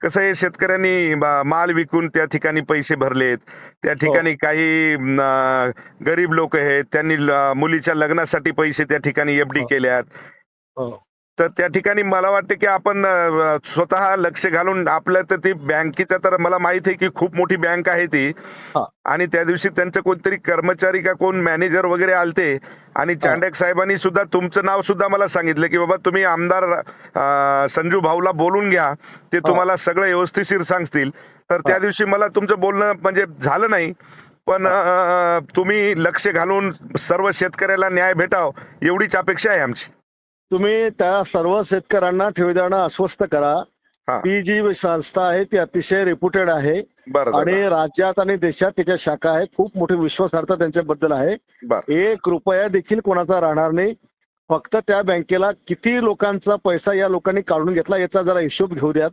कसं आहे, शेतकऱ्यांनी माल विकून त्या ठिकाणी पैसे भरलेत. त्या हो ठिकाणी काही गरीब लोक आहेत, त्यांनी मुलीच्या लग्नासाठी पैसे त्या ठिकाणी एफडी हो केल्यात. हो तर त्या ठिकाणी मला वाटतं की आपण स्वतः लक्ष घालून आपलं, तर ती बँकेचं तर मला माहित आहे की खूप मोठी बँक आहे ती. हा आणि त्या दिवशी त्यांचं कोणतरी कर्मचारी का कोण मॅनेजर वगैरे आलते आणि हा चांडक साहेबांनी सुद्धा तुमचं नाव सुद्धा मला सांगितलं की बाबा तुम्ही आमदार संजू भाऊला बोलून घ्या, ते हा तुम्हाला सगळं व्यवस्थिशीर सांगतील. तर हा त्या दिवशी मला तुमचं बोलणं म्हणजे झालं नाही, पण हा तुम्ही लक्ष घालून सर्व शेतकऱ्याला न्याय भेटाव एवढीच अपेक्षा आहे आमची. तुम्ही त्या सर्व शेतकऱ्यांना ठेवीदारांना आश्वस्त करा. हा, ती जी संस्था आहे ती अतिशय रेप्युटेड आहे बरं आणि दादा. राज्यात आणि देशात त्याच्या शाखा आहेत. खूप मोठी विश्वासार्हता त्यांच्याबद्दल आहे. बर 1 रुपया देखील कोणाचा राहणार नाही. फक्त त्या बँकेला किती लोकांचा पैसा या लोकांनी काढून घेतला याचा जरा हिशोब घेऊ द्यात.